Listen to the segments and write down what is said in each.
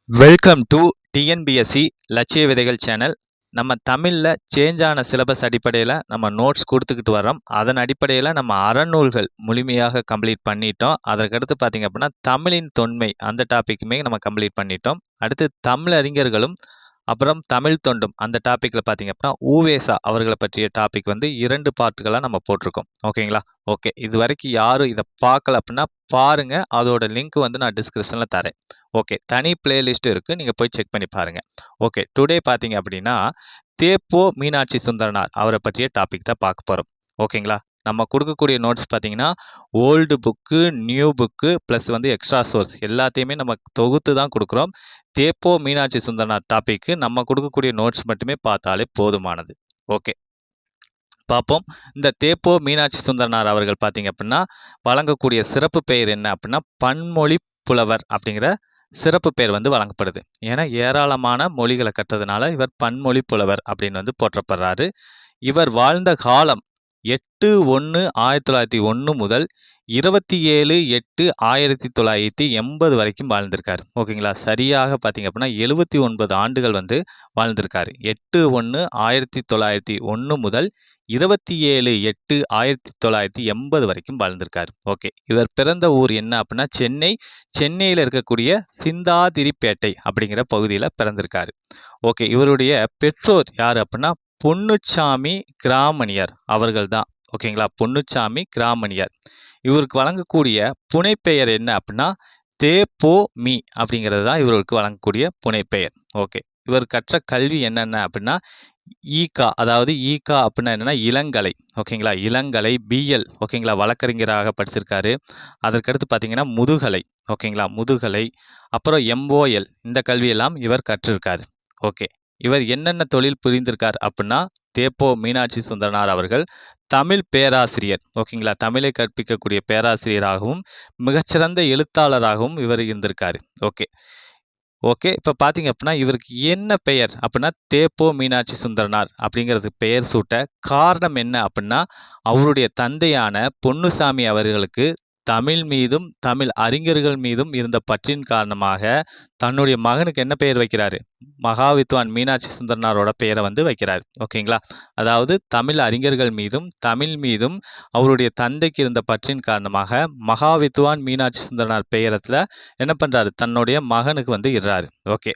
Welcome to TNPSC லட்சிய விதைகள் channel. நம்ம தமிழில் சேஞ்ச் ஆன சிலபஸ் அடிப்படையில் நம்ம நோட்ஸ் கொடுத்துக்கிட்டு வரோம். அதன் அடிப்படையில் நம்ம அறநூல்கள் முழுமையாக கம்ப்ளீட் பண்ணிட்டோம். அதற்கடுத்து பார்த்திங்க அப்படின்னா தமிழின் தொன்மை அந்த டாப்பிக்குமே நம்ம கம்ப்ளீட் பண்ணிட்டோம். அடுத்து தமிழ் அறிஞர்களும் அப்புறம் தமிழ் தொண்டும் அந்த டாப்பிக்கில் பார்த்திங்க அப்படின்னா ஊவேசா அவர்களை பற்றிய டாபிக் வந்து 2 பார்ட்டுகளாக நம்ம போட்டிருக்கோம். ஓகேங்களா? ஓகே, இது வரைக்கும் யாரும் இதை பார்க்கல அப்படின்னா பாருங்கள். அதோட லிங்க் வந்து நான் டிஸ்கிரிப்ஷனில் தரேன். ஓகே, தனி பிளேலிஸ்ட் இருக்குது, நீங்கள் போய் செக் பண்ணி பாருங்கள். ஓகே, டுடே பார்த்தீங்க அப்படின்னா தேப்போ மீனாட்சி சுந்தரனார் அவரை பற்றிய டாபிக் தான் பார்க்க போகிறோம். ஓகேங்களா? நம்ம கொடுக்கக்கூடிய நோட்ஸ் பார்த்தீங்கன்னா old book, new book plus வந்து எக்ஸ்ட்ரா சோர்ஸ் எல்லாத்தையுமே நம்ம தொகுத்து தான் கொடுக்குறோம். தேப்போ மீனாட்சி சுந்தரனார் டாப்பிக்கு நம்ம கொடுக்கக்கூடிய நோட்ஸ் மட்டுமே பார்த்தாலே போதுமானது. ஓகே, பார்ப்போம். இந்த தேப்போ மீனாட்சி சுந்தரனார் அவர்கள் பார்த்தீங்க அப்படின்னா வழங்கக்கூடிய சிறப்பு பெயர் என்ன அப்படின்னா பன்மொழி புலவர் அப்படிங்கிற சிறப்பு பெயர் வந்து வழங்கப்படுது. ஏன்னா ஏராளமான மொழிகளை கற்றதுனால இவர் பன்மொழி புலவர் அப்படின்னு வந்து போற்றப்படுறாரு. இவர் வாழ்ந்த காலம் 8/1/1901 முதல் 27/8/1980 வரைக்கும் வாழ்ந்திருக்காரு. ஓகேங்களா? சரியாக பார்த்தீங்க அப்படின்னா 79 ஆண்டுகள் வந்து வாழ்ந்திருக்காரு. 8/1/1901 முதல் 27/8/1980 வரைக்கும் வாழ்ந்திருக்காரு. ஓகே, இவர் பிறந்த ஊர் என்ன அப்படின்னா சென்னையில் இருக்கக்கூடிய சிந்தாதிரிப்பேட்டை அப்படிங்கிற பகுதியில் பிறந்திருக்காரு. ஓகே, இவருடைய பெற்றோர் யார் அப்படின்னா பொன்னுச்சாமி கிராமணியர் அவர்கள் தான். ஓகேங்களா? பொன்னுச்சாமி கிராமணியர். இவருக்கு வழங்கக்கூடிய புனைப்பெயர் என்ன அப்படின்னா தேப்போ மீ அப்படிங்கிறது தான் இவருக்கு வழங்கக்கூடிய புனைப்பெயர். ஓகே, இவர் கற்ற கல்வி என்னென்ன அப்படின்னா ஈகா, அதாவது ஈகா அப்படின்னா என்னென்னா இளங்கலை. ஓகேங்களா? இளங்கலை, பிஎல் ஓகேங்களா, வழக்கறிஞராக படிச்சிருக்காரு. அதற்கடுத்து பார்த்தீங்கன்னா முதுகலை. ஓகேங்களா? முதுகலை, அப்புறம் எம்ஓஎல் இந்த கல்வியெல்லாம் இவர் கற்றிருக்காரு. ஓகே, இவர் என்னென்ன தொழில் புரிந்திருக்கார் அப்படின்னா தேப்போ மீனாட்சி சுந்தரனார் அவர்கள் தமிழ் பேராசிரியர். ஓகேங்களா? தமிழை கற்பிக்கக்கூடிய பேராசிரியராகவும் மிகச்சிறந்த எழுத்தாளராகவும் இவர் இருந்திருக்காரு. ஓகே ஓகே இப்போ பார்த்தீங்க அப்படின்னா இவருக்கு என்ன பெயர் அப்படின்னா தேப்போ மீனாட்சி சுந்தரனார் அப்படிங்கிறதுக்கு பெயர் சூட்ட காரணம் என்ன அப்படின்னா அவருடைய தந்தையான பொன்னுசாமி அவர்களுக்கு தமிழ் மீதும் தமிழ் அறிஞர்கள் மீதும் இருந்த பற்றின் காரணமாக தன்னுடைய மகனுக்கு என்ன பெயர் வைக்கிறாரு? மகாவித்வான் மீனாட்சி சுந்தரனாரோட பெயரை வந்து வைக்கிறார். ஓகேங்களா? அதாவது தமிழ் அறிஞர்கள் மீதும் தமிழ் மீதும் அவருடைய தந்தைக்கு இருந்த பற்றின் காரணமாக மகாவித்வான் மீனாட்சி சுந்தரனார் பெயரத்தில் என்ன பண்ணுறாரு? தன்னுடைய மகனுக்கு வந்து இடுறாரு. ஓகே,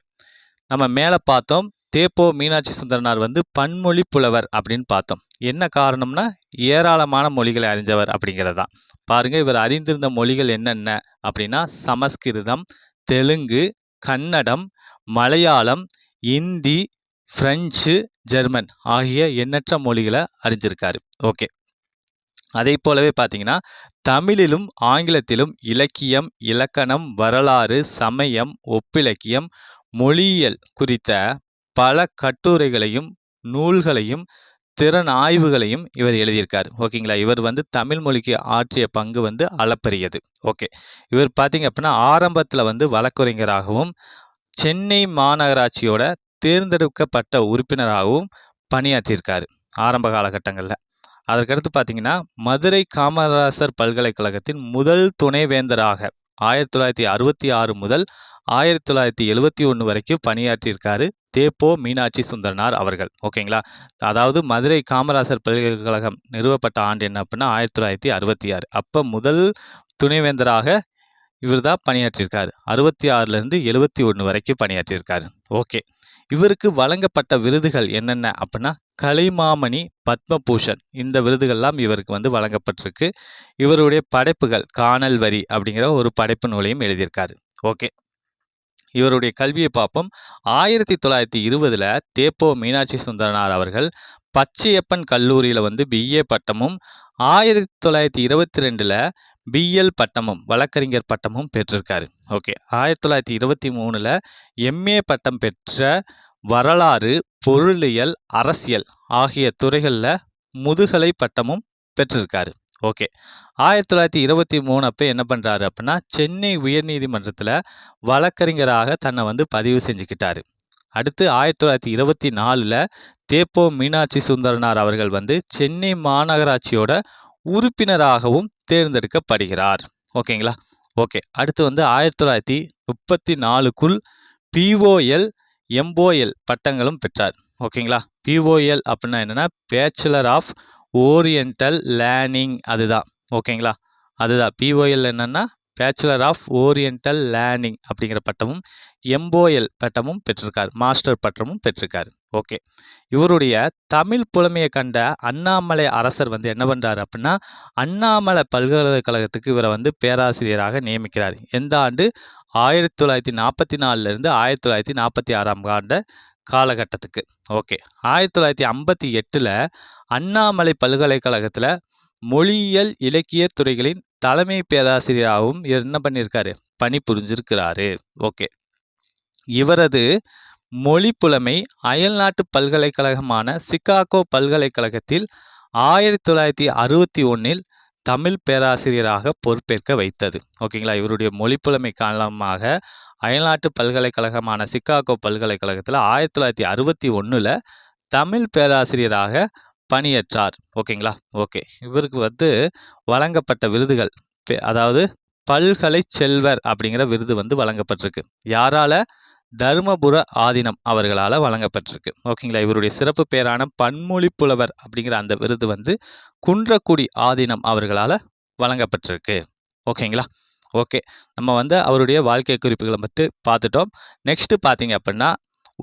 நம்ம மேலே பார்த்தோம் தேப்போ மீனாட்சி சுந்தரனார் வந்து பன்மொழி புலவர் அப்படின்னு பார்த்தோம். என்ன காரணம்னா ஏராளமான மொழிகளை அறிஞ்சவர் அப்படிங்கிறதான். பாருங்க, இவர் அறிந்திருந்த மொழிகள் என்னென்ன அப்படின்னா சமஸ்கிருதம், தெலுங்கு, கன்னடம், மலையாளம், இந்தி, பிரெஞ்சு, ஜெர்மன் ஆகிய எண்ணற்ற மொழிகளை அறிஞ்சிருக்காரு. ஓகே, அதே போலவே பார்த்தீங்கன்னா தமிழிலும் ஆங்கிலத்திலும் இலக்கியம், இலக்கணம், வரலாறு, சமயம், ஒப்பிலக்கியம், மொழியியல் குறித்த பல கட்டுரைகளையும் நூல்களையும் திறன் ஆய்வுகளையும் இவர் எழுதியிருக்கார். ஓகேங்களா? இவர் வந்து தமிழ் மொழிக்கு ஆற்றிய பங்கு வந்து அளப்பரியது. ஓகே, இவர் பார்த்தீங்க அப்படின்னா ஆரம்பத்தில் வந்து வழக்கறிஞராகவும் சென்னை மாநகராட்சியோட தேர்ந்தெடுக்கப்பட்ட உறுப்பினராகவும் பணியாற்றியிருக்காரு ஆரம்ப காலகட்டங்களில். அதற்கடுத்து பார்த்தீங்கன்னா மதுரை காமராசர் பல்கலைக்கழகத்தின் முதல் துணைவேந்தராக 1966 முதல் 1971 வரைக்கும் பணியாற்றியிருக்காரு தேப்போ மீனாட்சி சுந்தரனார் அவர்கள். ஓகேங்களா? அதாவது மதுரை காமராசர் பல்கலைக்கழகம் நிறுவப்பட்ட ஆண்டு என்ன அப்படின்னா 1966. அப்போ முதல் துணைவேந்தராக இவர் தான் பணியாற்றியிருக்காரு. 66லேருந்து 71 வரைக்கும் பணியாற்றியிருக்காரு. ஓகே, இவருக்கு வழங்கப்பட்ட விருதுகள் என்னென்ன அப்படின்னா கலைமாமணி, பத்மபூஷன் இந்த விருதுகள்லாம் இவருக்கு வந்து வழங்கப்பட்டிருக்கு. இவருடைய படைப்புகள் காணல் வரி அப்படிங்கிற ஒரு படைப்பு நூலையும் எழுதியிருக்காரு. ஓகே, இவருடைய கல்வியை பார்ப்போம். 1920 தேப்போ மீனாட்சி சுந்தரனார் அவர்கள் பச்சையப்பன் கல்லூரியில் வந்து பிஏ பட்டமும் 1922 பிஎல் பட்டமும் வழக்கறிஞர் பட்டமும் பெற்றிருக்காரு. ஓகே, 1923 எம்ஏ பட்டம் பெற்ற வரலாறு, பொருளியல், அரசியல் ஆகிய துறைகளில் முதுகலை பட்டமும் பெற்றிருக்காரு. ஓகே, 1923 அப்போ என்ன பண்ணுறாரு அப்படின்னா சென்னை உயர்நீதிமன்றத்தில் வழக்கறிஞராக தன்னை வந்து பதிவு செஞ்சுக்கிட்டாரு. அடுத்து 1924 தேப்போ மீனாட்சி சுந்தரனார் அவர்கள் வந்து சென்னை மாநகராட்சியோட உறுப்பினராகவும் தேர்ந்தெடுக்கப்படுகிறார். ஓகேங்களா? ஓகே, அடுத்து வந்து 1934க்குள் பிஓஎல், எம்ஓஎல் பட்டங்களும் பெற்றார். ஓகேங்களா? பிஓஎல் அப்படின்னா என்னன்னா பேச்சுலர் ஆஃப் ஓரியண்டல் லேர்னிங், அதுதான். ஓகேங்களா? அதுதான் பிஓஎல் என்னன்னா பேச்சுலர் ஆஃப் ஓரியண்டல் லேர்னிங் அப்படிங்கிற பட்டமும், எம்ஓஎல் பட்டமும் பெற்றிருக்கார், மாஸ்டர் பட்டமும் பெற்றிருக்காரு. ஓகே, இவருடைய தமிழ் புலமையை கண்ட அண்ணாமலை அரசர் வந்து என்ன பண்றாரு அப்படின்னா அண்ணாமலை பல்கலைக்கழகத்துக்கு இவரை வந்து பேராசிரியராக நியமிக்கிறார். எந்த ஆண்டு? 1944 இருந்து 1946 ஆண்டு காலகட்டத்துக்கு. ஓகே, 1958 அண்ணாமலை பல்கலைக்கழகத்தில் மொழியியல் இலக்கிய துறைகளின் தலைமை பேராசிரியராகவும் என்ன பண்ணியிருக்காரு? பணி புரிஞ்சிருக்கிறாரு. ஓகே, இவரது மொழி புலமை அயல்நாட்டு பல்கலைக்கழகமான சிகாகோ பல்கலைக்கழகத்தில் 1961 தமிழ் பேராசிரியராக பொறுப்பேற்க வைத்தது. ஓகேங்களா? இவருடைய மொழி புலமை காரணமாக அயல்நாட்டு பல்கலைக்கழகமான சிகாகோ பல்கலைக்கழகத்தில் 1961 தமிழ் பேராசிரியராக பணியேற்றார். ஓகேங்களா? ஓகே, இவருக்கு வந்து வழங்கப்பட்ட விருதுகள், அதாவது பல்கலை செல்வர் அப்படிங்கிற விருது வந்து வழங்கப்பட்டிருக்கு. யாரால? தருமபுர ஆதீனம் அவர்களால் வழங்கப்பட்டிருக்கு. ஓகேங்களா? இவருடைய சிறப்பு பேரான பன்மொழி புலவர் அப்படிங்கிற அந்த விருது வந்து குன்றக்குடி ஆதீனம் அவர்களால் வழங்கப்பட்டிருக்கு. ஓகேங்களா? ஓகே, நம்ம வந்து அவருடைய வாழ்க்கை குறிப்புகளை மட்டும் பார்த்துட்டோம். நெக்ஸ்ட் பார்த்தீங்க அப்படின்னா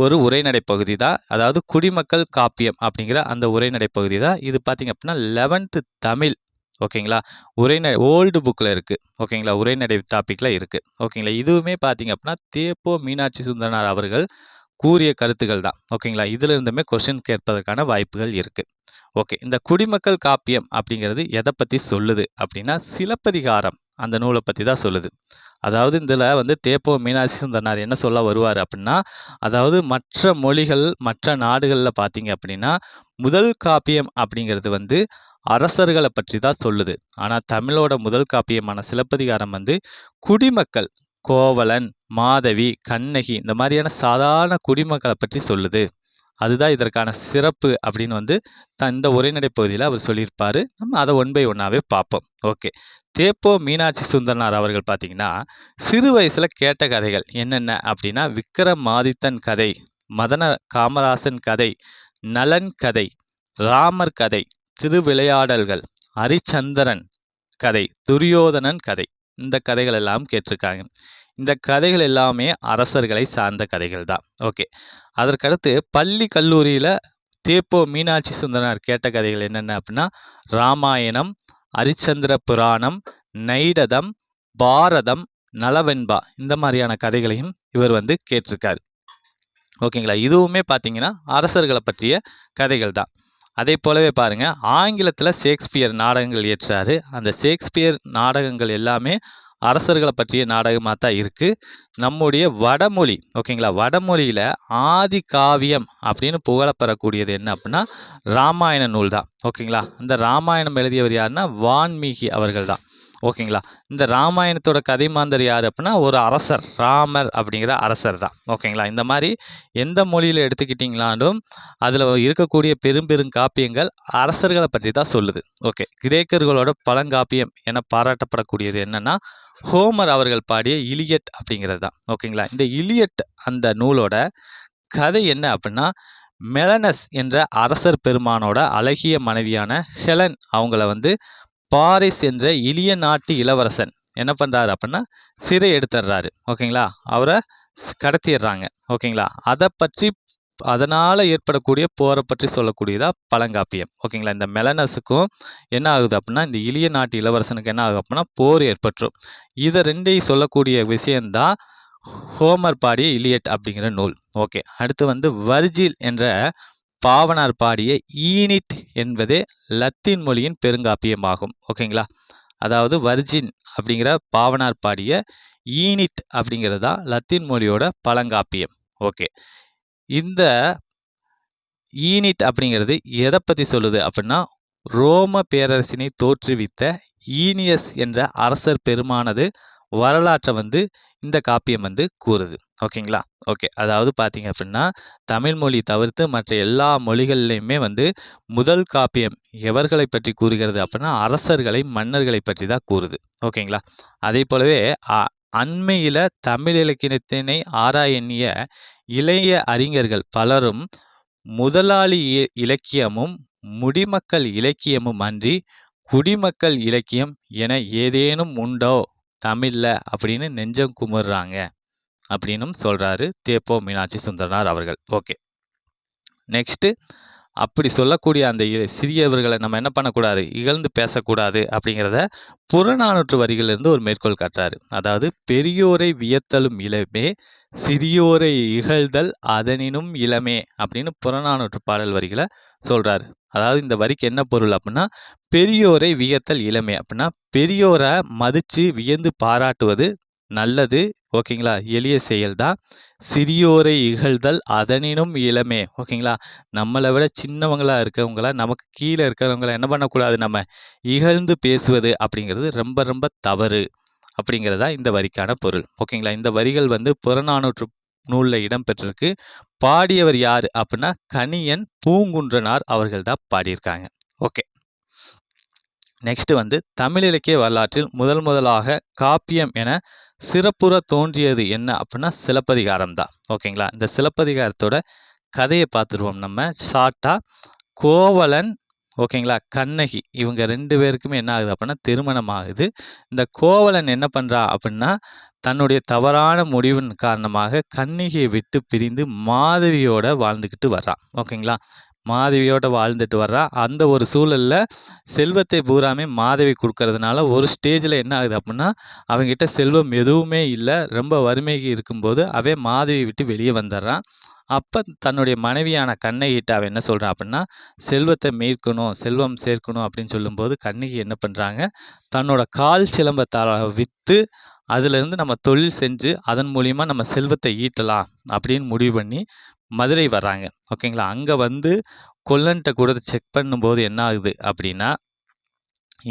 ஒரு உரைநடை பகுதி தான், அதாவது குடிமக்கள் காப்பியம் அப்படிங்கிற அந்த உரைநடை பகுதி தான் இது. பார்த்தீங்க அப்படின்னா 11th தமிழ். ஓகேங்களா? உரைநடை ஓல்டு புக்கில் இருக்குது. ஓகேங்களா? உரைநடை டாப்பிக்கில் இருக்குது. ஓகேங்களா? இதுவுமே பார்த்தீங்க அப்படின்னா தேப்போ மீனாட்சி சுந்தரனார் அவர்கள் கூறிய கருத்துக்கள் தான். ஓகேங்களா? இதில் இருந்துமே கொஸ்டின் கேட்பதற்கான வாய்ப்புகள் இருக்குது. ஓகே, இந்த குடிமக்கள் காப்பியம் அப்படிங்கிறது எதை பற்றி சொல்லுது அப்படின்னா சிலப்பதிகாரம் அந்த நூலை பற்றி தான் சொல்லுது. அதாவது இதில் வந்து தேப்போ மீனாட்சி சுந்தரனார் என்ன சொல்ல வருவார் அப்படின்னா, அதாவது மற்ற மொழிகள் மற்ற நாடுகளில் பார்த்தீங்க அப்படின்னா முதல் காப்பியம் அப்படிங்கிறது வந்து அரசர்களை பற்றி தான் சொல்லுது. ஆனால் தமிழோட முதல் காப்பியமான சிலப்பதிகாரம் வந்து குடிமக்கள், கோவலன், மாதவி, கண்ணகி இந்த மாதிரியான சாதாரண குடிமக்களை பற்றி சொல்லுது. அதுதான் இதற்கான சிறப்பு அப்படின்னு வந்து இந்த உரைநடை பகுதியில் அவர் சொல்லியிருப்பார். நம்ம அதை ஒன் பை ஒன்னாகவே பார்ப்போம். ஓகே, தேப்போ மீனாட்சி சுந்தரனார் அவர்கள் பார்த்தீங்கன்னா சிறு வயசில் கேட்ட கதைகள் என்னென்ன அப்படின்னா விக்ரமாதித்தன் கதை, மதன காமராசன் கதை, நலன் கதை, ராமர் கதை, திருவிளையாடல்கள், ஹரிச்சந்திரன் கதை, துரியோதனன் கதை, இந்த கதைகள் எல்லாம் கேட்டிருக்காங்க. இந்த கதைகள் எல்லாமே அரசர்களை சார்ந்த கதைகள் தான். ஓகே, அதற்கடுத்து பள்ளி கல்லூரியில் தேப்போ மீனாட்சி சுந்தரனார் கேட்ட கதைகள் என்னென்ன அப்படின்னா ராமாயணம், ஹரிச்சந்திர புராணம், நைடதம், பாரதம், நலவெண்பா இந்த மாதிரியான கதைகளையும் இவர் வந்து கேட்டிருக்காரு. ஓகேங்களா? இதுவுமே பார்த்தீங்கன்னா அரசர்களை பற்றிய கதைகள் தான். அதே போலவே பாருங்க, ஆங்கிலத்தில் ஷேக்ஸ்பியர் நாடகங்கள் இயற்றாரு. அந்த ஷேக்ஸ்பியர் நாடகங்கள் எல்லாமே அரசர்களை பற்றிய நாடகமாக தான் இருக்குது. நம்முடைய வடமொழி, ஓகேங்களா, வடமொழியில் ஆதி காவியம் அப்படின்னு புகழப்பெறக்கூடியது என்ன அப்படின்னா ராமாயண நூல் தான். ஓகேங்களா? இந்த ராமாயணம் எழுதியவர் யாருன்னா வான்மீகி அவர்கள் தான். ஓகேங்களா? இந்த ராமாயணத்தோட கதை மாந்தர் யார் அப்படின்னா ஒரு அரசர், ராமர் அப்படிங்கிற அரசர் தான். ஓகேங்களா? இந்த மாதிரி எந்த மொழியில் எடுத்துக்கிட்டிங்களாலும் அதில் இருக்கக்கூடிய பெரும் காப்பியங்கள் அரசர்களை பற்றி தான் சொல்லுது. ஓகே, கிரேக்கர்களோட பழங்காப்பியம் என பாராட்டப்படக்கூடியது என்னன்னா ஹோமர் அவர்கள் பாடிய இலியட் அப்படிங்கிறது தான். ஓகேங்களா? இந்த இலியட் அந்த நூலோட கதை என்ன அப்படின்னா மெலனஸ் என்ற அரசர் பெருமானோட அழகிய மனைவியான ஹெலன் அவங்கள வந்து பாரிஸ் என்ற இலிய நாட்டு இளவரசன் என்ன பண்ணுறாரு அப்படின்னா சிறை எடுத்துடுறாரு. ஓகேங்களா? அவரை கடத்திடுறாங்க. ஓகேங்களா? அதை பற்றி அதனால் ஏற்படக்கூடிய போரை பற்றி சொல்லக்கூடியதா பழங்காப்பியம். ஓகேங்களா? இந்த மெலனஸுக்கும் என்ன ஆகுது அப்படின்னா இந்த இலிய நாட்டு இளவரசனுக்கு என்ன ஆகுது அப்படின்னா போர் ஏற்பட்டுரும். இதை ரெண்டையும் சொல்லக்கூடிய விஷயந்தான் ஹோமர் பாடிய இலியட் அப்படிங்கிற நூல். ஓகே, அடுத்து வந்து வர்ஜில் என்ற பாவனார் பாடிய ஈனிட் என்பதே லத்தீன் மொழியின் பெருங்காப்பியமாகும். ஓகேங்களா? அதாவது வர்ஜின் அப்படிங்கிற பாவனார் பாடிய ஈனிட் அப்படிங்கிறது தான் லத்தீன் மொழியோட பழங்காப்பியம். ஓகே, இந்த ஈனிட் அப்படிங்கிறது எதை பற்றி சொல்லுது அப்படின்னா ரோம பேரரசினை தோற்றுவித்த ஈனியஸ் என்ற அரசர் பெருமானது வரலாற்றை வந்து இந்த காப்பியம் வந்து கூறுது. ஓகேங்களா? ஓகே, அதாவது பார்த்தீங்க அப்படின்னா தமிழ் மொழி தவிர்த்து மற்ற எல்லா மொழிகள்லையுமே வந்து முதல் காப்பியம் எவர்களை பற்றி கூறுகிறது அப்படின்னா அரசர்களை, மன்னர்களை பற்றி தான் கூறுது. ஓகேங்களா? அதே போலவே அண்மையில தமிழ் இலக்கியத்தினை ஆராய எண்ணிய இளைய அறிஞர்கள் பலரும் முதலாளி இலக்கியமும் முடிமக்கள் இலக்கியமும் அன்றி குடிமக்கள் இலக்கியம் என ஏதேனும் உண்டோ தமிழ்ல அப்படின்னு நெஞ்சம் குமுறுறாங்க அப்படின்னும் சொல்றாரு தேப்போ மீனாட்சி சுந்தரனார் அவர்கள். ஓகே, நெக்ஸ்ட் அப்படி சொல்லக்கூடிய அந்த சிறியவர்களை நம்ம என்ன பண்ணக்கூடாது, இகழ்ந்து பேசக்கூடாது அப்படிங்கிறத புறநானூற்று வரிகளிலிருந்து ஒரு மேற்கோள் காட்டுறாரு. அதாவது பெரியோரை வியத்தலும் இளமே சிறியோரை இகழ்தல் அதனினும் இளமே அப்படின்னு புறநானூற்று பாடல் வரிகளை சொல்றாரு. அதாவது இந்த வரிக்கு என்ன பொருள் அப்படின்னா, பெரியோரை வியத்தல் இளமே அப்படின்னா பெரியோரை மதிச்சு வியந்து பாராட்டுவது நல்லது. ஓகேங்களா, எளிய செயல் தான். சிறியோரை இகழ்தல் அதனினும் இளமே. ஓகேங்களா, நம்மளை விட சின்னவங்களா இருக்கவங்கள, நமக்கு கீழே இருக்கிறவங்கள என்ன பண்ணக்கூடாது, நம்ம இகழ்ந்து பேசுவது அப்படிங்கிறது ரொம்ப ரொம்ப தவறு அப்படிங்கிறதா இந்த வரிக்கான பொருள். ஓகேங்களா, இந்த வரிகள் வந்து புறநானூற்று நூலில் இடம்பெற்றிருக்கு. பாடியவர் யார் அப்படின்னா கணியன் பூங்குன்றனார் அவர்கள் தான் பாடியிருக்காங்க. ஓகே, நெக்ஸ்ட் வந்து தமிழ் இலக்கிய வரலாற்றில் முதலாக காப்பியம் என சிறப்புற தோன்றியது என்ன அப்படின்னா சிலப்பதிகாரம் தான். ஓகேங்களா, இந்த சிலப்பதிகாரத்தோட கதையை பார்த்துருவோம் நம்ம ஷார்ட்டாக. கோவலன், ஓகேங்களா, கண்ணகி இவங்க 2 பேருக்குமே என்ன ஆகுது அப்படின்னா திருமணம் ஆகுது. இந்த கோவலன் என்ன பண்ணுறா அப்படின்னா தன்னுடைய தவறான முடிவின் காரணமாக கண்ணகியை விட்டு பிரிந்து மாதவியோட வாழ்ந்துக்கிட்டு வர்றான். ஓகேங்களா, மாதவியோட வாழ்ந்துட்டு வர்றா. அந்த ஒரு சூழலில் செல்வத்தை பூராமே மாதவி கொடுக்கறதுனால ஒரு ஸ்டேஜில் என்ன ஆகுது அப்படின்னா அவங்ககிட்ட செல்வம் எதுவுமே இல்லை, ரொம்ப வறுமைக்கு இருக்கும்போது அவன் மாதவி விட்டு வெளியே வந்துடுறான். அப்போ தன்னுடைய மனைவியான கண்ணகிட்ட அவன் என்ன சொல்கிறான் அப்படின்னா செல்வத்தை மீட்கணும், செல்வம் சேர்க்கணும் அப்படின்னு சொல்லும்போது கண்ணகி என்ன பண்ணுறாங்க, தன்னோட கால் சிலம்பத்தை விற்று அதிலிருந்து நம்ம தொழில் செஞ்சு அதன் மூலிமா நம்ம செல்வத்தை ஈட்டலாம் அப்படின்னு முடிவு பண்ணி மதுரை வர்றாங்க. ஓகேங்களா, அங்கே வந்து கொல்லன்ட்ட கூட செக் பண்ணும்போது என்ன ஆகுது அப்படின்னா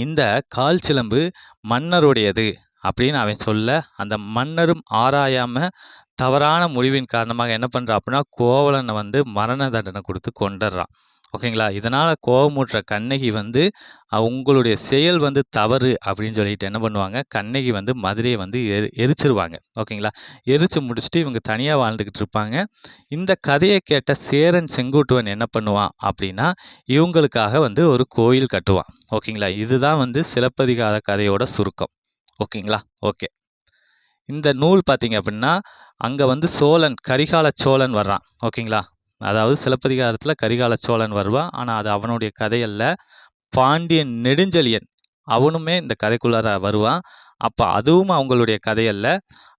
இந்த கால் சிலம்பு மன்னருடையது அப்படின்னு அவன் சொல்ல அந்த மன்னரும் ஆராயாமல் தவறான முடிவின் காரணமாக என்ன பண்ணுறான் அப்படின்னா கோவலனை வந்து மரண தண்டனை கொடுத்து கொண்டுடுறான். ஓகேங்களா, இதனால் கோபமுற்ற கண்ணகி வந்து உங்களுடைய செயல் வந்து தவறு அப்படின்னு சொல்லிட்டு என்ன பண்ணுவாங்க, கண்ணகி வந்து மதுரையை வந்து எரிச்சிருவாங்க. ஓகேங்களா, எரிச்சு முடிச்சுட்டு இவங்க தனியாக வாழ்ந்துக்கிட்டு இருப்பாங்க. இந்த கதையை கேட்ட சேரன் செங்குட்டுவன் என்ன பண்ணுவான் அப்படின்னா இவங்களுக்காக வந்து ஒரு கோயில் கட்டுவான். ஓகேங்களா, இதுதான் வந்து சிலப்பதிகார கதையோட சுருக்கம். ஓகேங்களா, ஓகே, இந்த நூல் பார்த்தீங்க அப்படின்னா அங்கே வந்து சோழன், கரிகால சோழன் வர்றான். ஓகேங்களா, அதாவது சிலப்பதிகாரத்தில் கரிகால சோழன் வருவான், ஆனால் அது அவனுடைய கதையல்ல. பாண்டியன் நெடுஞ்செழியன் அவனுமே இந்த கதைக்குள்ளார வருவான். அப்போ அதுவும் அவங்களுடைய கதையல்ல.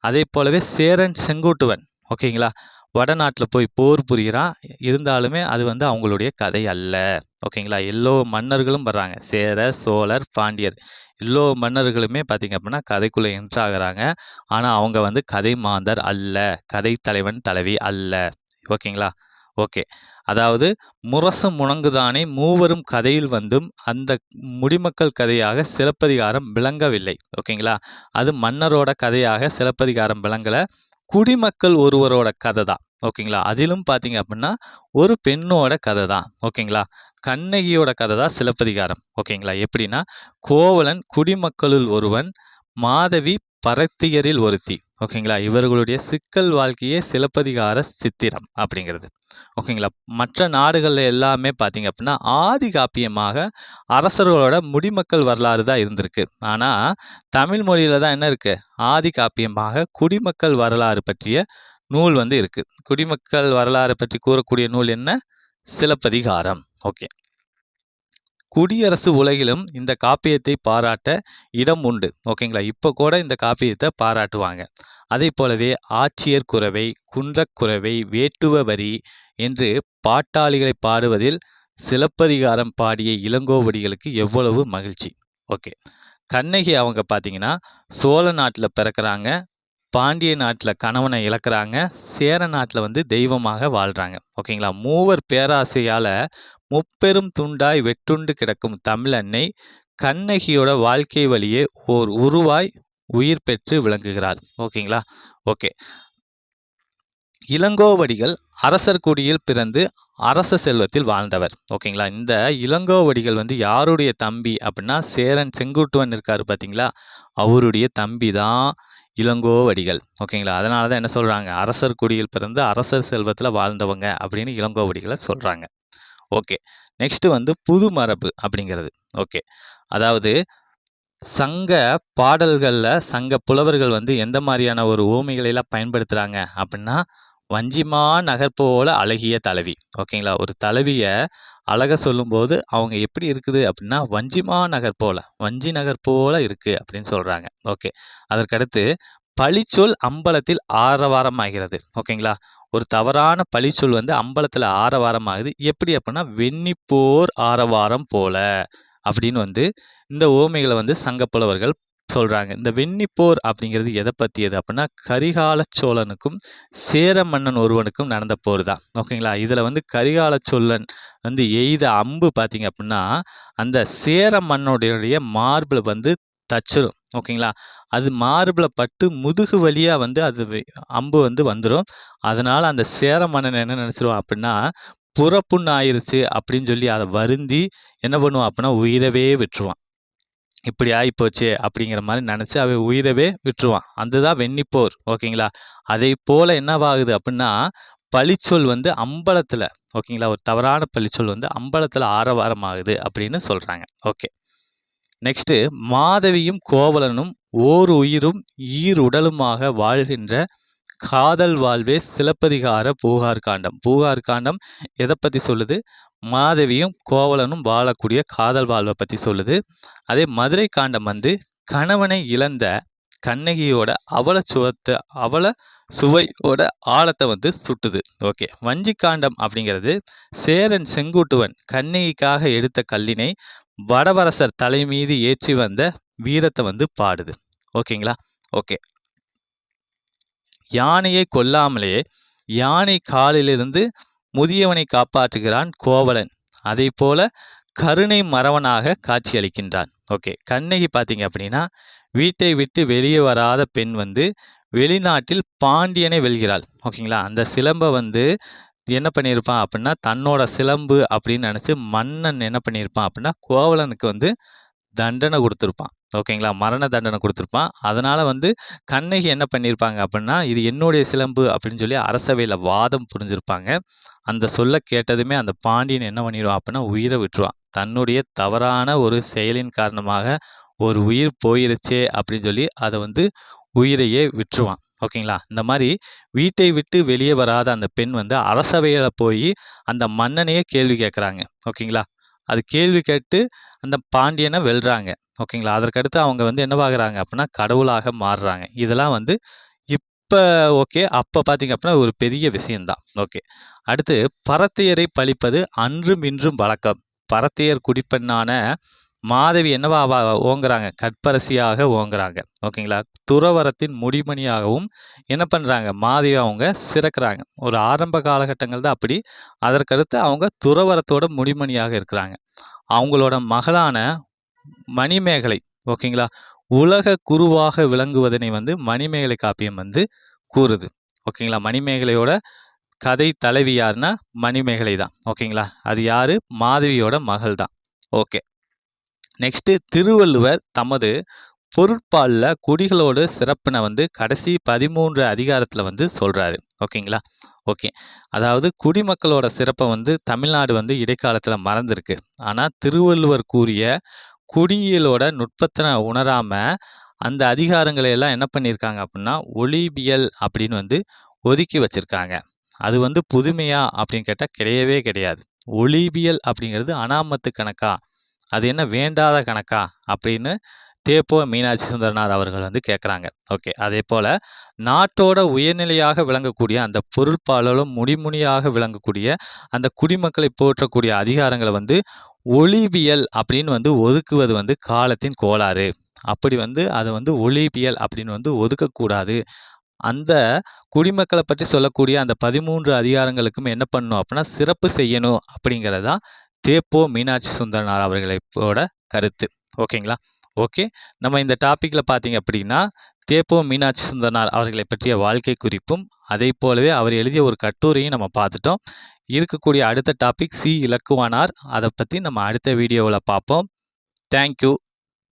அதே போலவே சேரன் செங்குட்டுவன் ஓகேங்களா வடநாட்டில் போய் போர் புரிகிறான். இருந்தாலுமே அது வந்து அவங்களுடைய கதை அல்ல. ஓகேங்களா, எல்லோ மன்னர்களும் வர்றாங்க, சேர சோழர் பாண்டியர் எல்லோ மன்னர்களுமே பார்த்திங்க அப்படின்னா கதைக்குள்ளே என்ட்ராகிறாங்க. ஆனால் அவங்க வந்து கதை மாந்தர் அல்ல, கதை தலைவன் தலைவி அல்ல. ஓகேங்களா, ஓகே, அதாவது முரசு முணங்குதானே மூவரும் கதையில் வந்தும் அந்த முடிமக்கள் கதையாக சிலப்பதிகாரம் விளங்கவில்லை. ஓகேங்களா, அது மன்னரோட கதையாக சிலப்பதிகாரம் விளங்கலை, குடிமக்கள் ஒருவரோட கதை தான். ஓகேங்களா, அதிலும் பார்த்தீங்க அப்படின்னா ஒரு பெண்ணோட கதை தான். ஓகேங்களா, கண்ணகியோட கதை தான் சிலப்பதிகாரம். ஓகேங்களா, எப்படின்னா கோவலன் குடிமக்களுள் ஒருவன், மாதவி பரத்தியரில் ஒருத்தி. ஓகேங்களா, இவர்களுடைய சிக்கல் வாழ்க்கையே சிலப்பதிகார சித்திரம் அப்படிங்கிறது. ஓகேங்களா, மற்ற நாடுகளில் எல்லாமே பார்த்தீங்க அப்படின்னா ஆதி காப்பியமாக அரசர்களோட முடிமக்கள் வரலாறு தான் இருந்திருக்கு. ஆனால் தமிழ் மொழியில் தான் என்ன இருக்குது, ஆதி காப்பியமாக குடிமக்கள் வரலாறு பற்றிய நூல் வந்து இருக்குது. குடிமக்கள் வரலாறு பற்றி கூறக்கூடிய நூல் என்ன, சிலப்பதிகாரம். ஓகே, குடியரசு உலகிலும் இந்த காப்பியத்தை பாராட்ட இடம் உண்டு. ஓகேங்களா, இப்போ கூட இந்த காப்பியத்தை பாராட்டுவாங்க. அதே போலவே ஆட்சியர் குரவை, குன்றக்குரவை, வேட்டுவ வரி என்று பாட்டாளிகளை பாடுவதில் சிலப்பதிகாரம் பாடிய இளங்கோவடிகளுக்கு எவ்வளவு மகிழ்ச்சி. ஓகே, கண்ணகி அவங்க பார்த்தீங்கன்னா சோழ நாட்டில் பிறக்கிறாங்க, பாண்டிய நாட்டில் கணவனை இழக்கிறாங்க, சேர நாட்டில் வந்து தெய்வமாக வாழ்கிறாங்க. ஓகேங்களா, மூவர் பேராசையால் முப்பெரும் துண்டாய் வெட்டுண்டு கிடக்கும் தமிழன்னை கண்ணகியோட வாழ்க்கை வழியே ஓர் உருவாய் உயிர் பெற்று விளங்குகிறாள். ஓகேங்களா, ஓகே, இளங்கோவடிகள் அரசர் குடியில் பிறந்து அரச செல்வத்தில் வாழ்ந்தவர். ஓகேங்களா, இந்த இளங்கோவடிகள் வந்து யாருடைய தம்பி அப்படின்னா சேரன் செங்குட்டுவன் இருக்காரு பார்த்தீங்களா, அவருடைய தம்பி தான் இளங்கோவடிகள். ஓகேங்களா? அதனால தான் என்ன சொல்றாங்க? அரசர் குடியில் பிறந்து அரசர் செல்வத்தில வாழ்ந்தவங்க அப்படின்னு இளங்கோவடிகள சொல்றாங்க. ஓகே. நெக்ஸ்ட் வந்து புது மரபு அப்படிங்கிறது. ஓகே. அதாவது சங்க பாடல்கள்ல சங்க புலவர்கள் வந்து எந்த மாரியான ஒரு உவமைகளை எல்லாம் பயன்படுத்துறாங்க அப்படின்னா, "வஞ்சிமா நகர் போல அழகிய தலைவி." ஓகேங்களா? ஒரு தலைவிய அழகா சொல்லும்போது, அவங்க எப்படி இருக்குது அப்படின்னா, "வஞ்சிமா நகர் போல, வஞ்சி நகர் போல இருக்கு." அப்படின்னு சொல்றாங்க. ஓகே. அதற்கடுத்து, "பழிச்சொல் அம்பலத்தில் ஆரவாரமாகிறது." ஓகேங்களா? ஒரு தவறான பழிச்சொல் வந்து அம்பலத்தில ஆரவாரமாகுது. எப்படி அப்படின்னா, "வெண்ணிப்போர் ஆரவாரம் போல." அப்படின்னு வந்து இந்த உவமைகள வந்து சங்க புலவர்கள் சொல்றாங்க. இந்த வெண்ணிப்போர் அப்படிங்கிறது எத பத்தியது அப்படின்னா, கரிகால சோழனுக்கும் சேர மன்னன் ஒருவனுக்கும் நடந்த போர் தான். ஓகேங்களா? இதுல வந்து கரிகால சோழன் வந்து எய்த அம்பு பார்த்தீங்க அப்படின்னா, அந்த சேர மன்னனுடைய மார்புல வந்து தச்சிரும். ஓகேங்களா? அது மார்புல பட்டு முதுகு வழியா வந்து அது அம்பு வந்து வந்துரும். அதனால அந்த சேர மன்னன் என்ன நினைச்சிருவான் அப்படின்னா, புறப்புண் ஆயிருச்சு அப்படின்னு சொல்லி அத வருந்தி என்ன பண்ணுவான் அப்படின்னா, உயிரவே விட்டுருவான். இப்படி ஆயிப்போச்சே அப்படிங்கிற மாரி நெனச்சு அவன் உயிரவே விட்டுருவான். அதுதான் வெண்ணிப்போர். ஓகேங்களா? அதைப்போல என்னவாகுது அப்படின்னா, பழிச்சொல் வந்து அம்பலத்தில ஓகேங்களா? ஒரு தவறான பழிச்சொல் வந்து அம்பலத்தில ஆரவாரமாகுது அப்படின்னு சொல்றாங்க. ஓகே. நெக்ஸ்ட்டு மாதவியும் கோவலனும் ஓர் உயிரும் ஈருடலுமாக வாழ்கின்ற காதல் வாழ்வே சிலப்பதிகார பூகார் காண்டம். பூகார் காண்டம் எதை பத்தி சொல்லுது? மாதவியும் கோவலனும் வாழக்கூடிய காதல் வாழ்வை பத்தி சொல்லுது. அதே மதுரை காண்டம் வந்து கணவனை இழந்த கண்ணகியோட அவல சுவையோட ஆழத்தை வந்து சுட்டுது. ஓகே. வஞ்சி காண்டம் அப்படிங்கிறது சேரன் செங்குட்டுவன் கண்ணகிக்காக எடுத்த கல்லினை வடவரசர் தலை மீது ஏற்றி வந்த வீரத்தை வந்து பாடுது. ஓகேங்களா? ஓகே. யானையை கொல்லாமலே யானை காலிலிருந்து முதியவனை காப்பாற்றுகிறான் கோவலன். அதைப்போல கருணை மறவனாக காட்சியளிக்கின்றான். ஓகே. கண்ணகி பார்த்தீங்க அப்படின்னா, வீட்டை விட்டு வெளியே வராத பெண் வந்து வெளிநாட்டில் பாண்டியனை வெல்கிறாள். ஓகேங்களா? அந்த சிலம்ப வந்து என்ன பண்ணியிருப்பான் அப்படின்னா, தன்னோட சிலம்பு அப்படின்னு நினைச்சு மன்னன் என்ன பண்ணியிருப்பான் அப்படின்னா, கோவலனுக்கு வந்து தண்டனை குடுத்திருப்பான். ஓகேங்களா? மரண தண்டனை குடுத்திருப்பான். அதனால வந்து கண்ணகி என்ன பண்ணியிருப்பாங்க அப்படின்னா, "இது என்னுடைய சிலம்பு" அப்படின்னு சொல்லி அரசவையில வாதம் புரிஞ்சிருப்பாங்க. அந்த சொல்ல கேட்டதுமே அந்த பாண்டியன் என்ன பண்ணிருவான் அப்படின்னா, உயிர விட்டுருவான். தன்னுடைய தவறான ஒரு செயலின் காரணமாக ஒரு உயிர் போயிருச்சே அப்படின்னு சொல்லி அத வந்து உயிரையே விட்டுருவான். ஓகேங்களா? இந்த மாரி வீட்டை விட்டு வெளியே வராத அந்த பெண் வந்து அரசவையில போயி அந்த மன்னனையே கேள்வி கேட்கறாங்க. ஓகேங்களா? அது கேள்வி கேட்டு அந்த பாண்டியன வெல்றாங்க. ஓகேங்களா? அதற்கடுத்து அவங்க வந்து என்னவாகுறாங்க அப்படின்னா, கடவுளாக மாறுறாங்க. இதெல்லாம் வந்து இப்ப ஓகே. அப்ப பார்த்தீங்க அப்படின்னா, ஒரு பெரிய விஷயம் தான். ஓகே. அடுத்து பரத்தையரை பழிப்பது அன்றும் இன்றும் வழக்கம். பரத்தையர் குடிப்பெண்ணான மாதவி என்னவா ஓங்குறாங்க? கற்பரசியாக ஓங்குறாங்க. ஓகேங்களா? துறவறத்தின் முடிமணியாகவும் என்ன பண்றாங்க? மாதவி அவங்க சிறக்குறாங்க. ஒரு ஆரம்ப காலகட்டங்கள் தான் அப்படி. அதற்கடுத்து அவங்க துறவறத்தோட முடிமணியாக இருக்கிறாங்க. அவங்களோட மகளான மணிமேகலை ஓகேங்களா? உலக குருவாக விளங்குவதனை வந்து மணிமேகலை காப்பியம் வந்து கூறுது. ஓகேங்களா? மணிமேகலையோட கதை தலைவி யாருன்னா மணிமேகலை தான். ஓகேங்களா? அது யாரு? மாதவியோட மகள் தான். ஓகே. நெக்ஸ்ட் திருவள்ளுவர் தமது பொருட்பால்ல குடிகளோடு சிறப்பின வந்து கடைசி 13 அதிகாரத்துல வந்து சொல்றாரு. ஓகேங்களா? ஓகே. அதாவது குடிமக்களோட சிறப்பை வந்து தமிழ்நாடு வந்து இடைக்காலத்துல மறந்திருக்கு. ஆனா திருவள்ளுவர் கூறிய குடியியலோட நுட்பத்தை உணராம அந்த அதிகாரங்களை எல்லாம் என்ன பண்ணியிருக்காங்க அப்படின்னா ஒளிபியல் அப்படின்னு வந்து ஒதுக்கி வச்சிருக்காங்க. அது வந்து புதுமையா அப்படின்னு கேட்டா கிடையவே கிடையாது. ஒளிபியல் அப்படிங்கிறது அனாமத்து கணக்கா, அது என்ன வேண்டாத கணக்கா அப்படின்னு தேப்போ மீனாட்சி சுந்தரனார் அவர்கள் வந்து கேட்குறாங்க. ஓகே. அதே போல நாட்டோட உயர்நிலையாக விளங்கக்கூடிய அந்த பொருட்பாலும் முடிமுனியாக விளங்கக்கூடிய அந்த குடிமக்களை போற்றக்கூடிய அதிகாரங்களை வந்து ஒளிபியல் அப்படின்னு வந்து ஒதுக்குவது வந்து காலத்தின் கோளாறு. அப்படி வந்து அதை வந்து ஒளிபியல் அப்படின்னு வந்து ஒதுக்கக்கூடாது. அந்த குடிமக்களை பற்றி சொல்லக்கூடிய அந்த 13 அதிகாரங்களுக்கும் என்ன பண்ணணும் அப்படின்னா சிறப்பு செய்யணும் அப்படிங்கிறதா தேப்போ மீனாட்சி சுந்தரனார் அவர்களோட கருத்து. ஓகேங்களா? ஓகே. நம்ம இந்த டாபிக்ல பார்த்தீங்க அப்படின்னா தேப்போ மீனாட்சி சுந்தரனார் அவர்களை பற்றிய வாழ்க்கை குறிப்பும் அதை போலவே அவர் எழுதிய ஒரு கட்டுரையும் நம்ம பார்த்துட்டோம். இருக்கக்கூடிய அடுத்த டாபிக் சி இலக்குவானார். அதை பற்றி நம்ம அடுத்த வீடியோவில் பார்ப்போம். தேங்க்யூ.